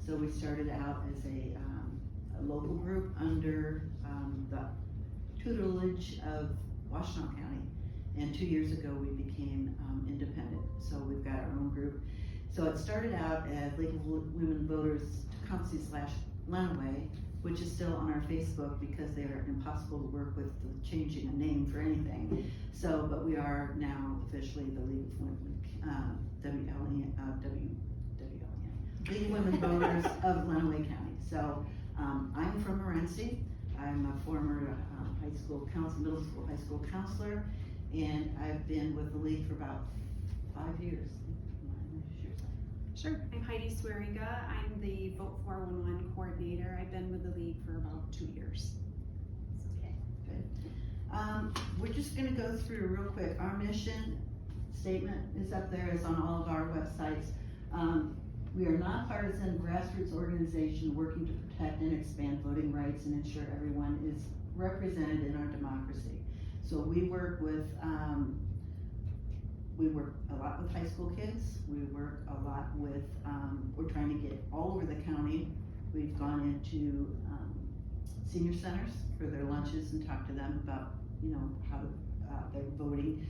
So we started out as a local group under the tutelage of Washtenaw County. And 2 years ago, we became independent. So we've got our own group. So it started out as League of Women Voters Tecumseh/Lenawee, which is still on our Facebook because they are impossible to work with changing a name for anything. So, but we are now officially the League of Women, League of Women Voters of Lenawee County. So I'm from Morenci. I'm a former high school council, middle school, high school counselor, and I've been with the league for about 5 years. Sure. I'm Heidi Swearinga. I'm the Vote 411 coordinator. I've been with the league for about 2 years. Okay, good. We're just going to go through real quick. Our mission statement is up there. It's on all of our websites. We are a nonpartisan grassroots organization working to protect and expand voting rights and ensure everyone is represented in our democracy. So we work a lot with high school kids. We work a lot with, we're trying to get all over the county. We've gone into senior centers for their lunches and talked to them about, you know, how their voting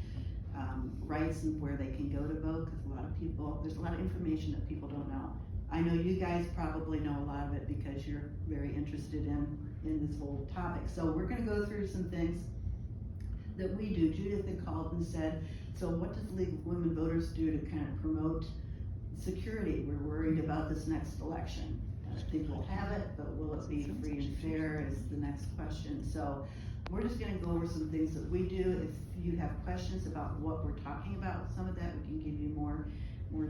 rights and where they can go to vote, because a lot of people, there's a lot of information that people don't know. I know you guys probably know a lot of it because you're very interested in this whole topic. So we're gonna go through some things that we do. Judith had called and said, so what does the League of Women Voters do to kind of promote security? We're worried about this next election. I think we'll have it, but will it be free and fair is the next question. So we're just gonna go over some things that we do. If you have questions about what we're talking about, some of that, we can give you more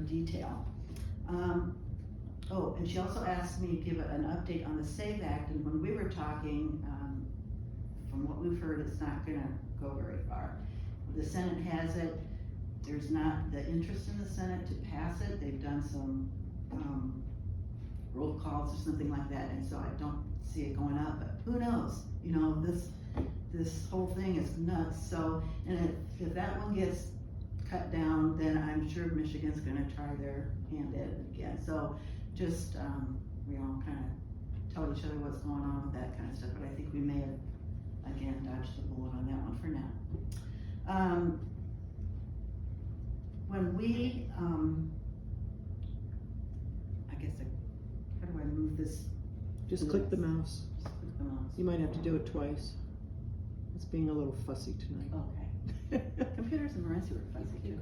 detail. Oh, and she also asked me to give an update on the SAVE Act, and when we were talking, from what we've heard, it's not gonna go very far. The Senate has it. There's not the interest in the Senate to pass it. They've done some roll calls or something like that, and so I don't see it going up, but who knows? You know, this whole thing is nuts. So, and if that one gets cut down, then I'm sure Michigan's gonna try their hand at it again. So just, we all kind of tell each other what's going on with that kind of stuff, but I think we may have, again, dodged the bullet on that one for now. When we, I guess, how do I move this? Just click the mouse. Just click the mouse. You might have to do it twice. It's being a little fussy tonight. Okay. Computers and Morenci were fuzzy too.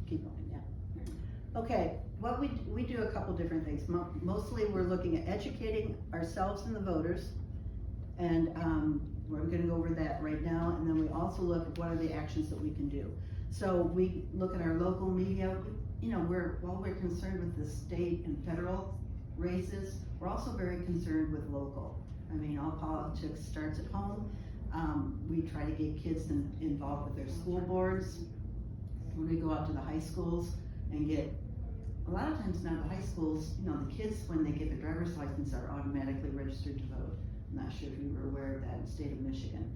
Keep going, yeah. Okay, what we do a couple different things. Mostly we're looking at educating ourselves and the voters, and we're gonna go over that right now, and then we also look at what are the actions that we can do. So we look at our local media. You know, while we're concerned with the state and federal races, we're also very concerned with local. I mean, all politics starts at home. We try to get kids involved with their school boards. When we go out to the high schools and get, a lot of times now the high schools, you know, the kids, when they get their driver's license, are automatically registered to vote. I'm not sure if you were aware of that in the state of Michigan.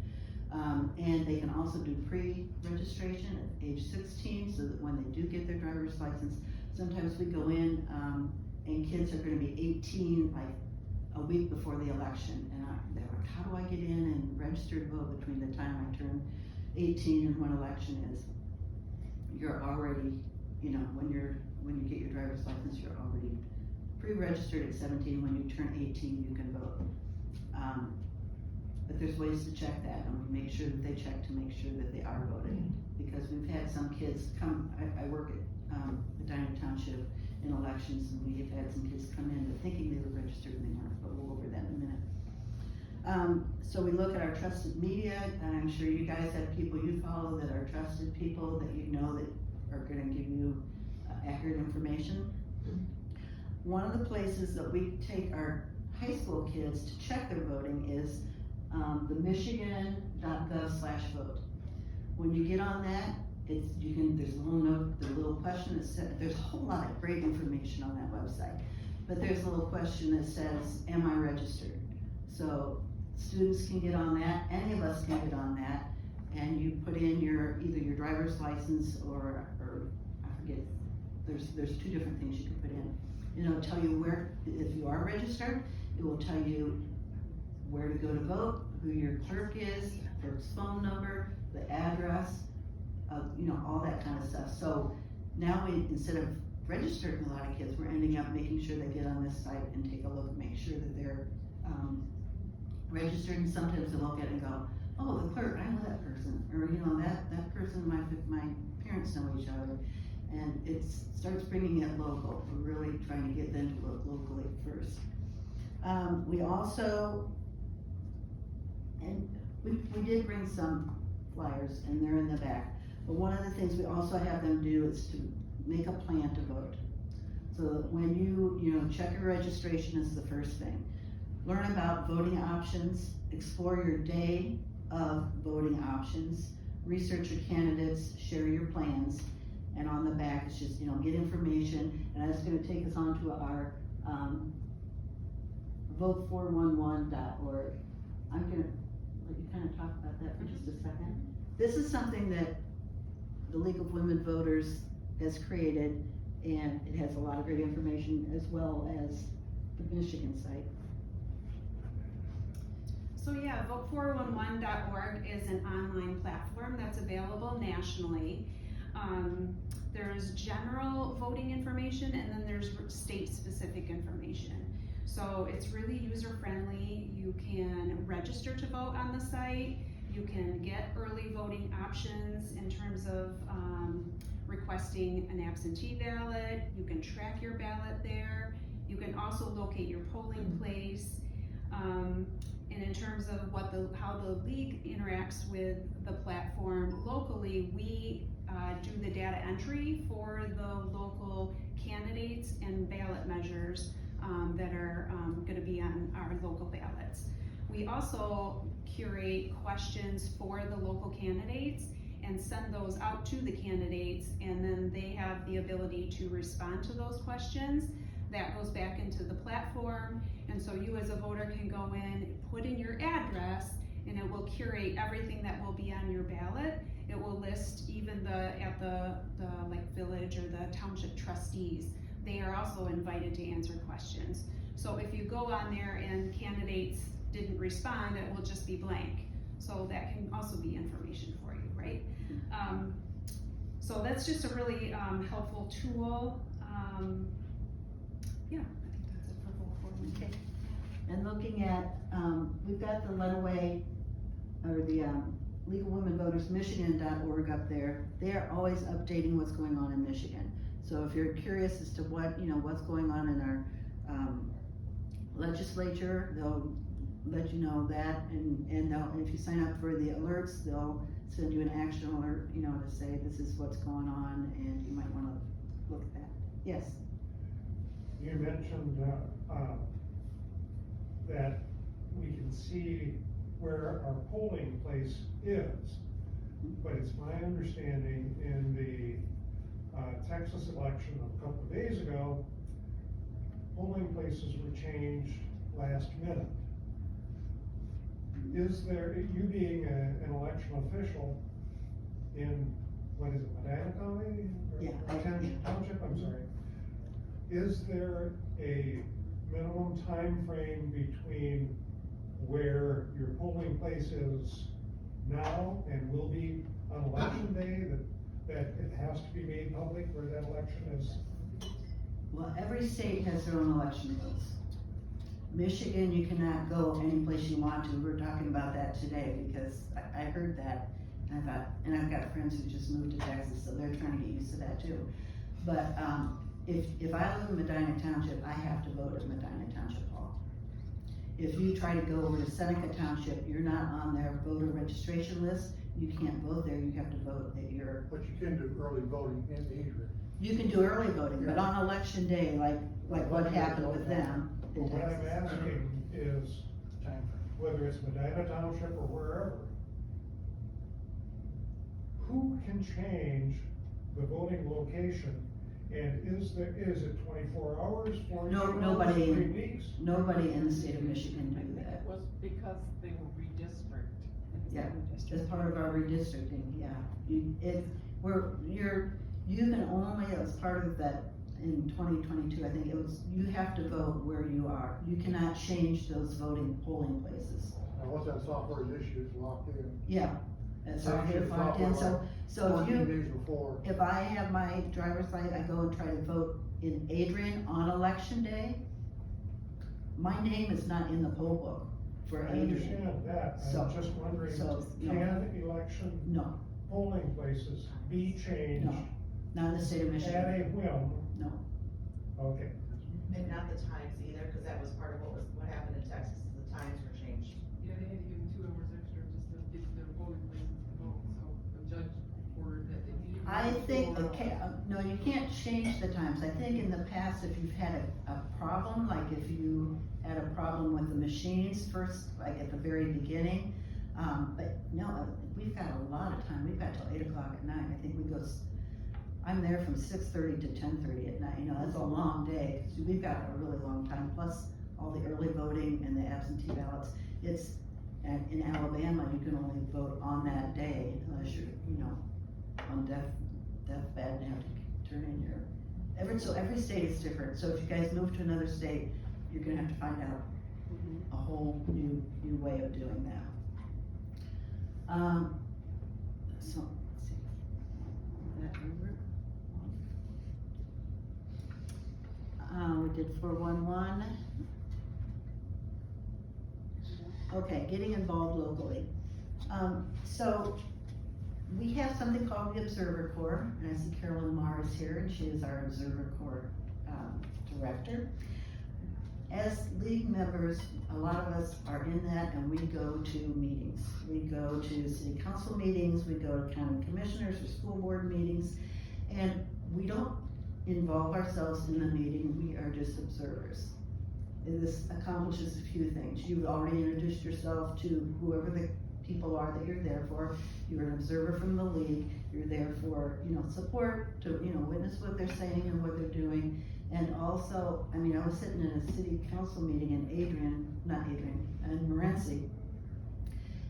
And they can also do pre-registration at age 16, so that when they do get their driver's license, sometimes we go in and kids are gonna be 18 like a week before the election, and they're like, how do I get in and register to vote between the time I turn 18 and when election is? You're already, you know, when you get your driver's license, you're already pre-registered at 17. When you turn 18, you can vote. But there's ways to check that, and we make sure that they check to make sure that they are voting. Because we've had some kids come, I work at Diana Township in elections, and we have had some kids come in thinking they were registered and they weren't, but we'll go over that in a minute. So we look at our trusted media, and I'm sure you guys have people you follow that are trusted people that you know that are gonna give you accurate information. One of the places that we take our high school kids to check their voting is the michigan.gov/vote. When you get on that, there's a little note, the little question that says, there's a whole lot of great information on that website, but there's a little question that says, am I registered? So students can get on that, any of us can get on that, and you put in either your driver's license or I forget, there's two different things you can put in. It'll tell you where, if you are registered, it will tell you where to go to vote, who your clerk is, clerk's phone number, the address, all that kind of stuff. So now instead of registering a lot of kids, we're ending up making sure they get on this site and take a look, make sure that they're, registered, and sometimes they'll look at it and go, oh, the clerk, I know that person, or that person, my parents know each other, and it starts bringing it local. We're really trying to get them to look locally first. We also, and we did bring some flyers, and they're in the back, but one of the things we also have them do is to make a plan to vote. So that when you check your registration is the first thing. Learn about voting options, explore your day of voting options, research your candidates, share your plans, and on the back it's just, get information, and that's gonna take us on to our, vote411.org. I'm gonna let you kind of talk about that for just a second. This is something that the League of Women Voters has created, and it has a lot of great information as well as the Michigan site. So yeah, vote411.org is an online platform that's available nationally. There's general voting information, and then there's state-specific information. So it's really user-friendly. You can register to vote on the site. You can get early voting options in terms of requesting an absentee ballot. You can track your ballot there. You can also locate your polling place. And in terms of how the league interacts with the platform locally, we do the data entry for the local candidates and ballot measures that are going to be on our local ballots. We also curate questions for the local candidates and send those out to the candidates, and then they have the ability to respond to those questions. That goes back into the platform, and so you as a voter can go in, put in your address, and it will curate everything that will be on your ballot. It will list even at the like village or the township trustees. They are also invited to answer questions. So if you go on there and candidates didn't respond, it will just be blank. So that can also be information for you, right? So that's just a really helpful tool. Yeah, I think that's it for vote411. Okay. And looking at, we've got the Lenawee, or the League of Women Voters Michigan.org up there. They are always updating what's going on in Michigan. So if you're curious as to what's going on in our legislature, they'll let you know that, and if you sign up for the alerts, they'll send you an action alert, to say this is what's going on, and you might want to look at that. Yes. You mentioned that we can see where our polling place is, but it's my understanding in the Texas election a couple of days ago, polling places were changed last minute. Is there, you being an election official in, what is it, Medina County? Yeah. Township, I'm sorry. Is there a minimum time frame between where your polling place is now and will be on election day, that it has to be made public where that election is? Well, every state has their own election rules. Michigan, you cannot go any place you want to. We were talking about that today because I heard that, and I thought, and I've got friends who just moved to Texas, so they're trying to get used to that too. But if I live in Medina Township, I have to vote at Medina Township Hall. If you try to go over to Seneca Township, you're not on their voter registration list. You can't vote there. You have to vote at your. But you can do early voting in either. You can do early voting, but on election day, like what happened with them in What I'm Texas. asking is, Time frame. whether it's Medina Township or wherever, who can change the voting location? And is it 24 hours, 48 No, hours, nobody 3 in- weeks? Nobody in the state of Michigan do that. It was because they were redistricted. Yeah, as part of our redistricting, yeah. You can only, as part of that, in 2022, I think it was, you have to vote where you are. You cannot change those polling places. Now, once that software is issued, it's locked in. Yeah, it's So all you here should locked in, software so if 14 you, days before. if I have my driver's license, I go and try to vote in Adrian on election day, my name is not in the poll book for I Adrian. understand that, So- I'm just wondering, so, no. can election No, polling places be changed No. not in the state of at Michigan, a whim? no. Okay, And not the times either, cause that was part of what happened in Texas, is the times were changed. Yeah, they had to give them 2 hours extra just to get to their polling places to vote, so the judge ordered that they needed. I think, before- no, you can't change the times. I think in the past, if you've had a problem, like if you had a problem with the machines first, like at the very beginning, but no, we've got a lot of time. We've got till 8 o'clock at night. I think we go, I'm there from 6:30 to 10:30 at night, you know, that's a long day. 'Cause we've got a really long time, plus all the early voting and the absentee ballots. It's, and in Alabama, you can only vote on that day unless you're, you know, on deathbed and have to turn in your, so every state is different, so if you guys move to another state, you're gonna have to find out a whole new way of doing that. So, let's see. That over. We did 411. Okay, getting involved locally. So, we have something called the Observer Corps, and I see Carolyn Marr is here, and she is our Observer Corps, director. As league members, a lot of us are in that, and we go to meetings. We go to city council meetings, we go to county commissioners or school board meetings, and we don't involve ourselves in the meeting, we are just observers. And this accomplishes a few things. You've already introduced yourself to whoever the people are that you're there for. You're an observer from the league, you're there for, you know, support, to, you know, witness what they're saying and what they're doing. And also, I mean, I was sitting in a city council meeting in in Morenci.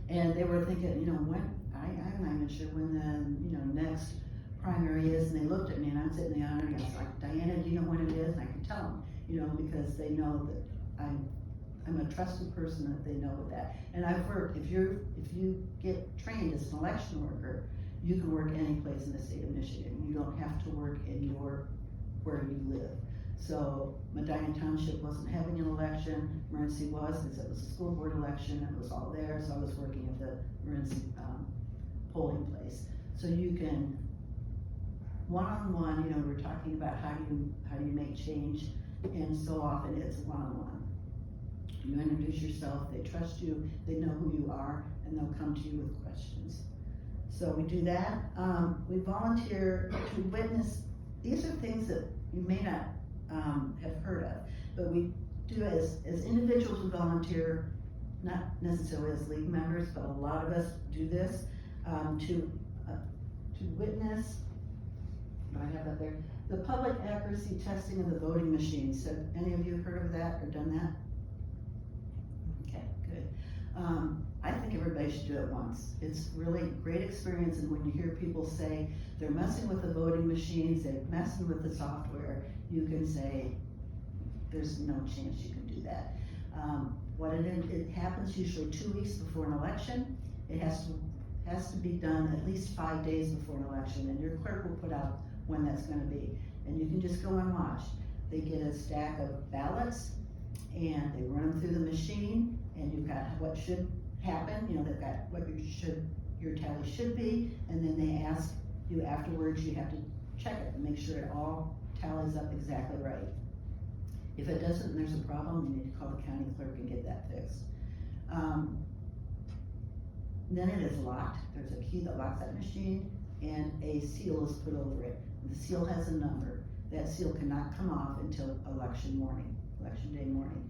And they were thinking, you know, when, I'm not even sure when the, you know, next primary is, and they looked at me, and I'm sitting in the audience, like, Diana, do you know when it is? And I could tell them, you know, because they know that I'm a trusted person, that they know that. And I've worked, if you get trained as an election worker, you can work any place in the state of Michigan. You don't have to work in where you live. So Medina Township wasn't having an election, Morenci was, because it was a school board election, it was all there, so I was working at the Morenci, polling place. So you can, one-on-one, you know, we're talking about how do you make change, and so often it's one-on-one. You introduce yourself, they trust you, they know who you are, and they'll come to you with questions. So we do that. We volunteer to witness, these are things that you may not have heard of, but we do as individuals who volunteer, not necessarily as league members, but a lot of us do this, to witness, what I have up there, the public accuracy testing of the voting machines. Have any of you heard of that or done that? Okay, good. I think everybody should do it once. It's really great experience, and when you hear people say they're messing with the voting machines, they're messing with the software, you can say, there's no chance you can do that. It happens usually 2 weeks before an election. It has to be done at least 5 days before an election, and your clerk will put out when that's gonna be. And you can just go and watch. They get a stack of ballots, and they run them through the machine, and you've got what should happen, you know, they've got what your tally should be, and then they ask you afterwards, you have to check it and make sure it all tallies up exactly right. If it doesn't and there's a problem, you need to call the county clerk and get that fixed. Then it is locked. There's a key that locks that machine, and a seal is put over it. The seal has a number. That seal cannot come off until election day morning.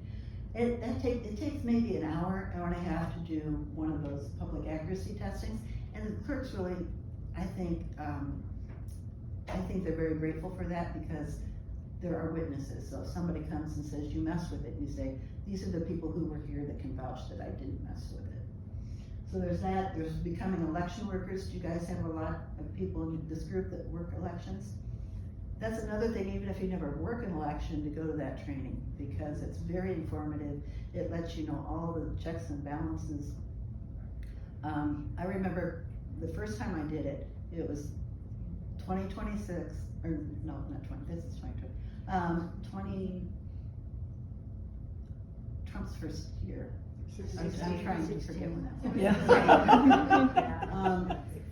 It takes maybe an hour and a half to do one of those public accuracy testings, and the clerks really, I think they're very grateful for that, because there are witnesses. So if somebody comes and says, you messed with it, you say, these are the people who were here that can vouch that I didn't mess with it. So there's that. There's becoming election workers. Do you guys have a lot of people in this group that work elections? that's another thing, even if you never work an election, to go to that training, because it's very informative. It lets you know all the checks and balances. I remember the first time I did it, it was 2026, or no, not 20, this is 2020. Trump's first year. I'm trying to forget when that was. Yeah.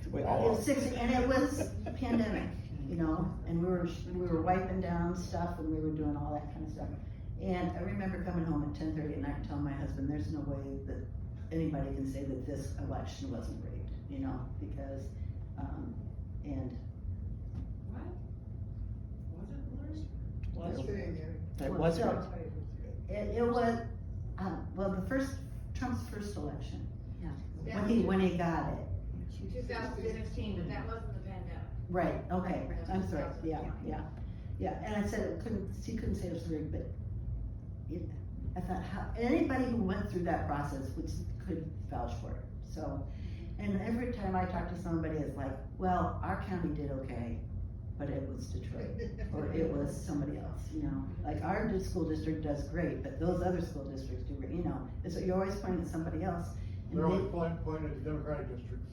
It was 60, and it was pandemic, you know, and we were wiping down stuff and we were doing all that kind of stuff. And I remember coming home at 10:30 at night and telling my husband, there's no way that anybody can say that this election wasn't rigged, you know, because, and. What? Was it worse? Last thing, That was So, right. It was, well, Trump's first election, Yeah. when he got it. 2016, but that wasn't the pandemic. Right, okay, I'm sorry, yeah, and I said, he couldn't say it was rigged, but I thought, anybody who went through that process could vouch for it, so. And every time I talk to somebody, it's like, well, our county did okay, but it was Detroit, or it was somebody else, you know? Like, our school district does great, but those other school districts do, you know, so you're always pointing at somebody else. And they're always they- pointing at the Democratic districts.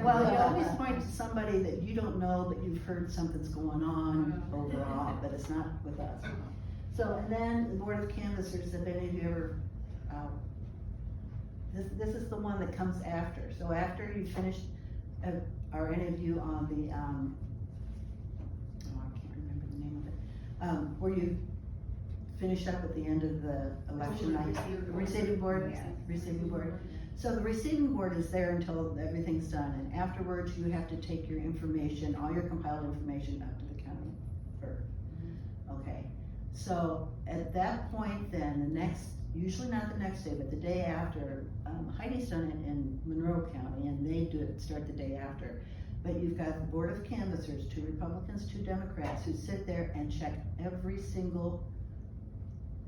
well, you always point to somebody that you don't know, but you've heard something's going on overall, but it's not with us. So, and then the Board of Canvassers, if any of you ever, this is the one that comes after. So after you finish our interview on the, I can't remember the name of it, where you finish up at the end of the election night. Receiving board. So the receiving board is there until everything's done, and afterwards you have to take your information, all your compiled information up to the county clerk. Okay, so at that point then, usually not the next day, but the day after, Heidi's done it in Monroe County, and they start the day after. But you've got the Board of Canvassers, 2 Republicans, 2 Democrats, who sit there and check every single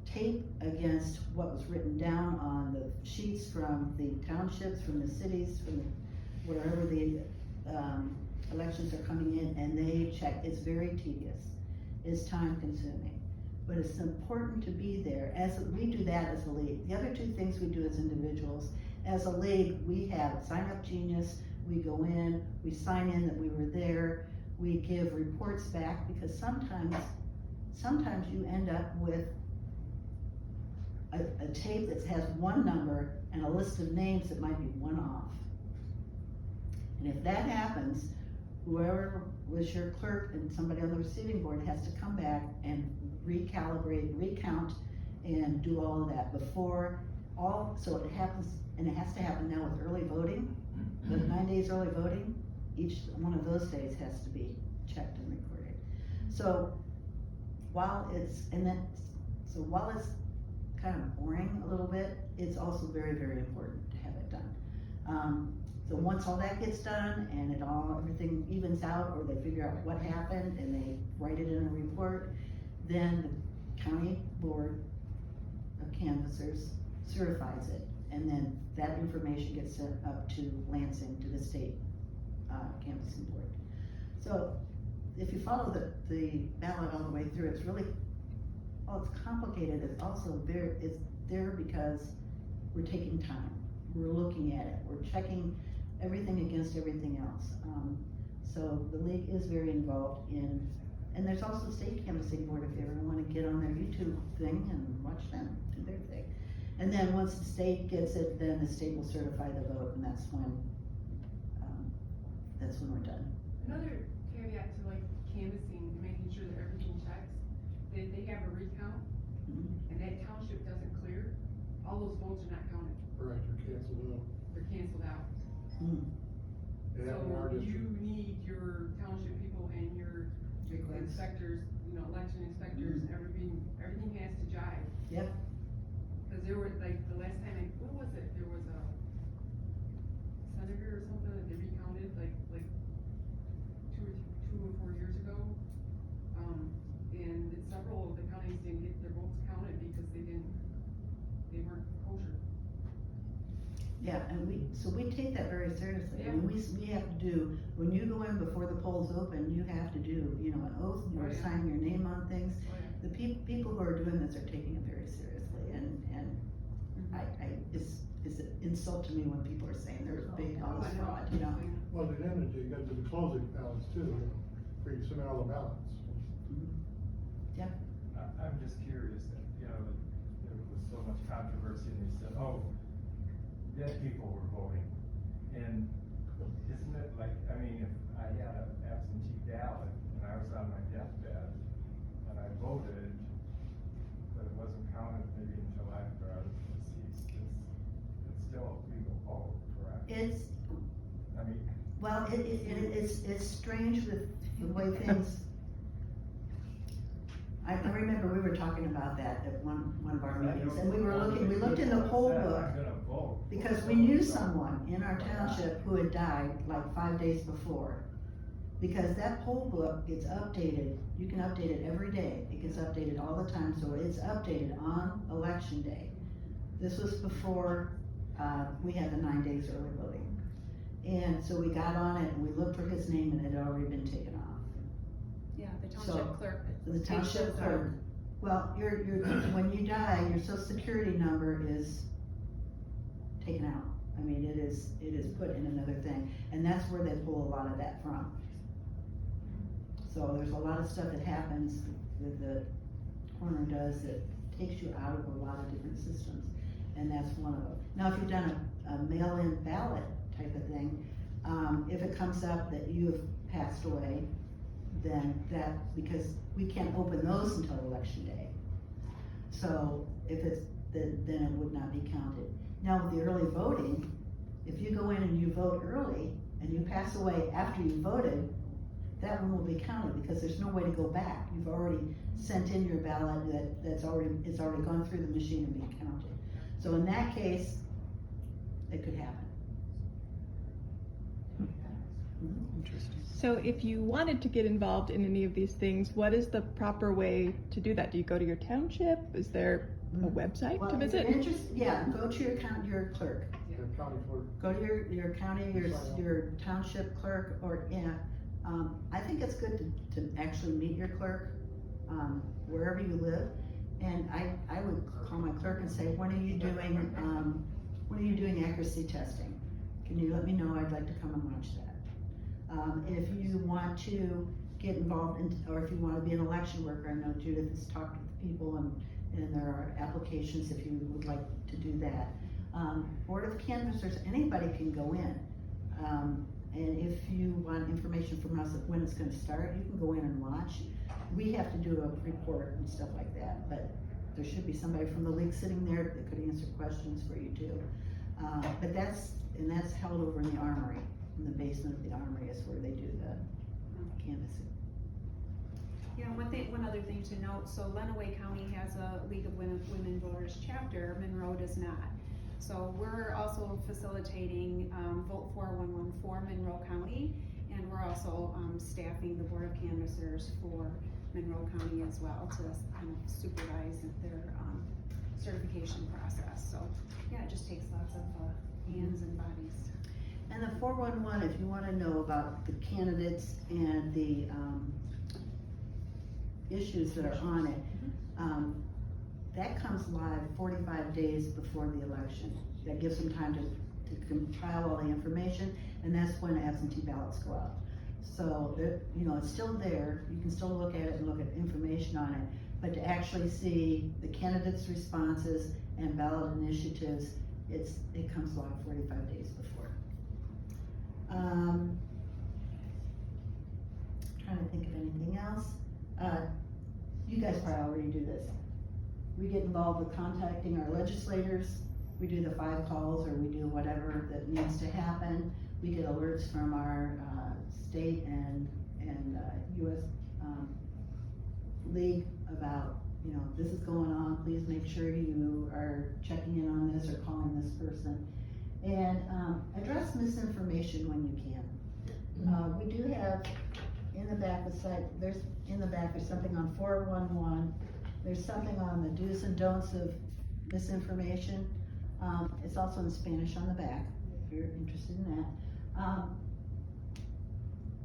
tape against what was written down on the sheets from the townships, from the cities, from wherever the elections are coming in, and they check. It's very tedious. It's time consuming, but it's important to be there. We do that as a league. The other 2 things we do as individuals. As a league, we have Sign Up Genius. We go in, we sign in that we were there. We give reports back, because sometimes you end up with a tape that has one number and a list of names that might be one off. And if that happens, whoever was your clerk and somebody on the receiving board has to come back and recalibrate, recount, and do all of that so it happens, and it has to happen now with early voting. The 9 days early voting, each one of those days has to be checked and recorded. So while it's kind of boring a little bit, it's also very, very important to have it done. So once all that gets done and everything evens out, or they figure out what happened and they write it in a report, then the county board of canvassers certifies it, and then that information gets sent up to Lansing, to the state canvassing board. So if you follow the ballot all the way through, it's really, it's complicated. It's also it's there because we're taking time. We're looking at it. We're checking everything against everything else. So the league is very involved and there's also state canvassing board if you ever want to get on their YouTube thing and watch them do their thing. And then once the state gets it, then the state will certify the vote, and that's when we're done. Another caveat to like canvassing, making sure that everything checks, that if they have a recount and that township doesn't clear, all those votes are not counted, Right, they're canceled out. they're canceled out. They have in our So you district. need your township people and your inspectors, election inspectors, everything has to jive. Yep. Cause there were, like, the last time, what was it, there was a senator or something that they recounted, like 2 or 4 years ago. And several of the counties didn't get their votes counted because they weren't kosher. Yeah, and we take that very seriously. I mean, we have to do, when you go in before the polls open, you have to do, you know, an oath, Oh, you're yeah. signing your name on things. Oh, yeah. The people who are doing this are taking it very seriously, and it's an insult to me when people are saying there's big Oh, honest I know. fraud, you know? Well, at the end of the day, you gotta do the closing ballots too, where you submit all the ballots. I'm just curious, that, you know, there was so much controversy and they said, oh, dead people were voting. And isn't it like, I mean, if I had an absentee ballot and I was on my deathbed and I voted, but it wasn't counted maybe until after I was deceased, it's still a legal vote, correct? It's, I mean, well, it's strange with the way things. I remember we were talking about that at one of our meetings, and we looked in the poll book, I'm gonna vote. because we knew someone in our township who had died like 5 days before. Because that poll book gets updated, you can update it every day, it gets updated all the time, so it's updated on election day. This was before, we had the 9 days early voting. And so we got on it and we looked for his name and it had already been taken off. Yeah, the So, township clerk. The takes township those clerk, well, when you die, your social security number is taken out. I mean, it is put in another thing, and that's where they pull a lot of that from. So there's a lot of stuff that happens that the coroner does that takes you out of a lot of different systems, and that's one of them. Now, if you've done a mail-in ballot type of thing, if it comes up that you have passed away, then because we can't open those until election day. So if it's, then it would not be counted. Now with the early voting, if you go in and you vote early and you pass away after you voted, that one will be counted because there's no way to go back. You've already sent in your ballot it's already gone through the machine and being counted. So in that case, it could happen. Interesting. So if you wanted to get involved in any of these things, what is the proper way to do that? Do you go to your township? Is there a website Well, to if visit? you're interested, yeah, go to your clerk. The county clerk. Go to your county, your township clerk, or, yeah, I think it's good to actually meet your clerk, wherever you live. And I would call my clerk and say, when are you doing accuracy testing? Can you let me know? I'd like to come and watch that. If you want to get involved in, or if you want to be an election worker, I know Judith has talked with people and there are applications if you would like to do that. Board of Canvassers, anybody can go in. And if you want information from us of when it's gonna start, you can go in and watch. We have to do a report and stuff like that, but there should be somebody from the league sitting there that could answer questions for you too. But that's held over in the armory, in the basement of the armory is where they do the canvassing. Yeah, one other thing to note, so Lenawee County has a League of Women Voters chapter, Monroe does not. So we're also facilitating, Vote 4114 for Monroe County, and we're also, staffing the Board of Canvassers for Monroe County as well to kind of supervise their, certification process. So, yeah, it just takes lots of, hands and bodies. And the 411, if you wanna know about the candidates and the, issues that are on it, that comes live 45 days before the election. That gives them time to compile all the information, and that's when absentee ballots go out. So, it's still there, you can still look at it and look at information on it, but to actually see the candidates' responses and ballot initiatives, it comes live 45 days before. Trying to think of anything else. You guys probably already do this. We get involved with contacting our legislators. We do the 5 calls or we do whatever that needs to happen. We get alerts from our state and US league about, this is going on, please make sure you are checking in on this or calling this person. And address misinformation when you can. We do have in the back of the site, there's something on 411, there's something on the do's and don'ts of misinformation. It's also in Spanish on the back, if you're interested in that.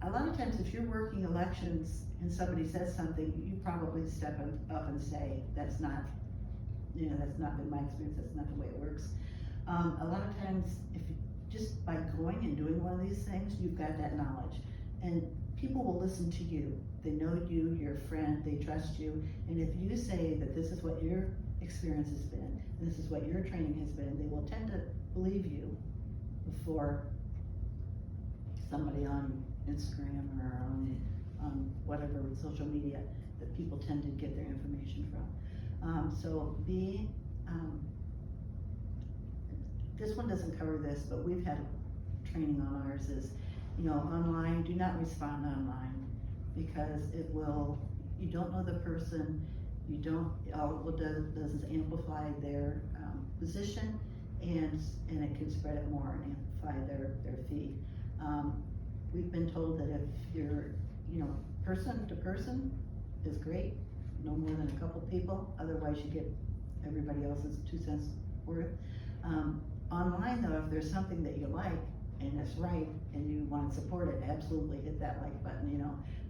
A lot of times if you're working elections and somebody says something, you probably step up and say, that's not, that's not been my experience, that's not the way it works. A lot of times, if you, just by going and doing one of these things, you've got that knowledge. And people will listen to you. They know you, you're a friend, they trust you. And if you say that this is what your experience has been, and this is what your training has been, they will tend to believe you before somebody on Instagram or on whatever social media that people tend to get their information from. So this one doesn't cover this, but we've had training on ours is, online, do not respond online, because you don't know the person, all it does is amplify their position, and it can spread it more and amplify their feed. We've been told that if you're, person to person is great, no more than a couple people, otherwise you get everybody else's 2 cents worth. Online though, if there's something that you like and it's right and you want to support it, absolutely hit that like button,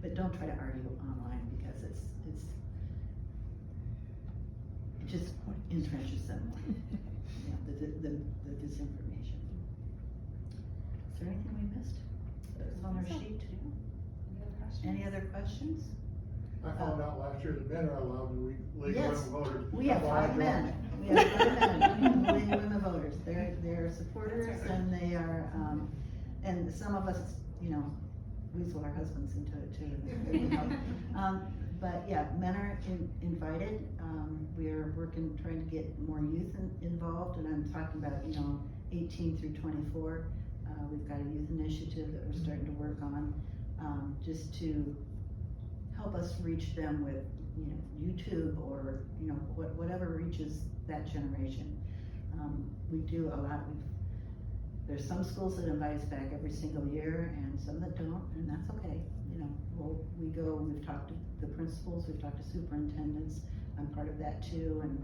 but don't try to argue online, because it just entrenches them more. The disinformation. Is there anything we missed? It's on our sheet too. Any other questions? I found out last year that men are allowed to legal Yes. women voters. We have That's why I 5 joined. men. We have 5 men, legal women voters. They're supporters, and they are, and some of us, weasel our husbands into it too. But yeah, men are invited. We are trying to get more youth involved, and I'm talking about, 18 through 24. We've got a youth initiative that we're starting to work on, just to help us reach them with, YouTube or, whatever reaches that generation. We do a lot. There's some schools that invite us back every single year, and some that don't, and that's okay. We've talked to the principals, we've talked to superintendents. I'm part of that too, and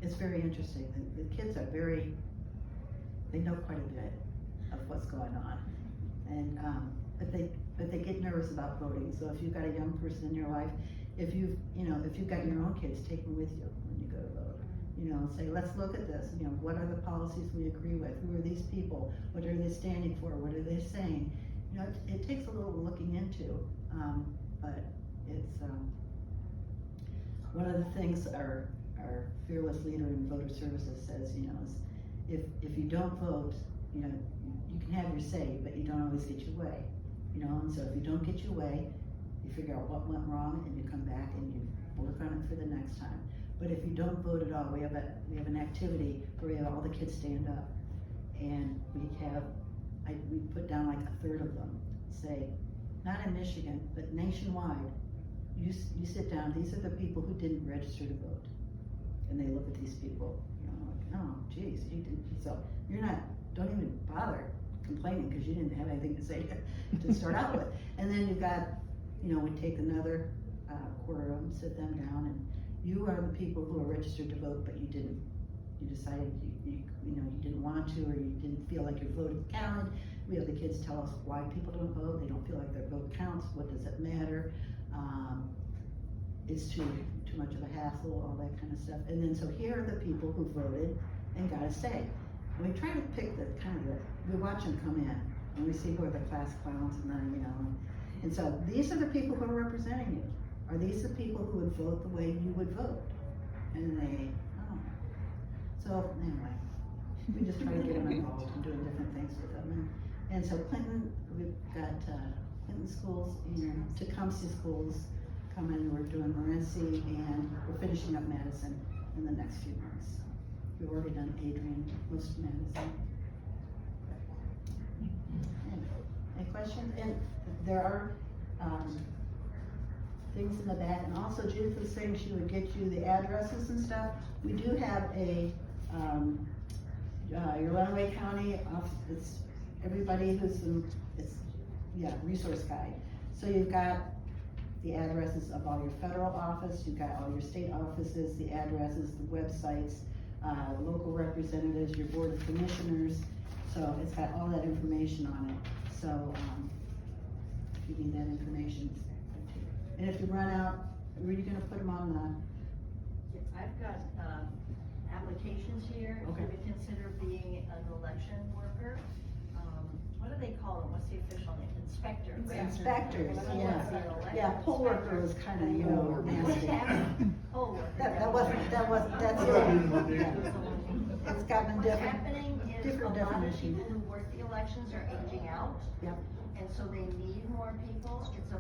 it's very interesting. The kids are they know quite a bit of what's going on, and but they get nervous about voting. So if you've got a young person in your life, if you've got your own kids, take them with you when you go to vote. Say, let's look at this. What are the policies we agree with? Who are these people? What are they standing for? What are they saying? It takes a little looking into, but it's one of the things our fearless leader in voter services says, is if you don't vote, you can have your say, but you don't always get your way. And so if you don't get your way, you figure out what went wrong, and you come back and you work on it for the next time. But if you don't vote at all, we have an activity where we have all the kids stand up, and we put down like a third of them, say, not in Michigan, but nationwide, you sit down, these are the people who didn't register to vote. And they look at these people, like, oh, geez, you didn't, so don't even bother complaining, because you didn't have anything to say to start out with. And then you've got, we take another quarter of them, sit them down, and you are the people who are registered to vote, but you didn't. You decided you didn't want to, or you didn't feel like your vote counted. We have the kids tell us why people don't vote. They don't feel like their vote counts. What does it matter? It's too much of a hassle, all that kind of stuff. And then so here are the people who voted and got to stay. And we try to pick we watch them come in, and we see who are the class clowns, and then and so these are the people who are representing you. Are these the people who would vote the way you would vote? And so anyway, we just try to get them involved and doing different things with them. And so Clinton, we've got Clinton schools and Tecumseh schools coming. We're doing Morenci, and we're finishing up Madison in the next few months. We've already done Adrian, most of Madison. Any questions? And there are things in the back, and also Judith was saying she would get you the addresses and stuff. We do have a your Lenawee County it's everybody who's resource guide. So you've got the addresses of all your federal office, you've got all your state offices, the addresses, the websites, local representatives, your board of commissioners. So it's got all that information on it. So, if you need that information. And if you run out, were you gonna put them on I've got, applications here, if Okay. you would consider being an election worker. What do they call them, what's the official name, inspector? right? inspectors? Well, Yeah. what's the election Yeah, poll worker inspector? was kinda, you know, nasty. Poll worker. That wasn't, that's, Yeah. it's gotten What's different. happening is a different lot of definition. people who work the elections are aging out. Yep. And so they need more people, it's a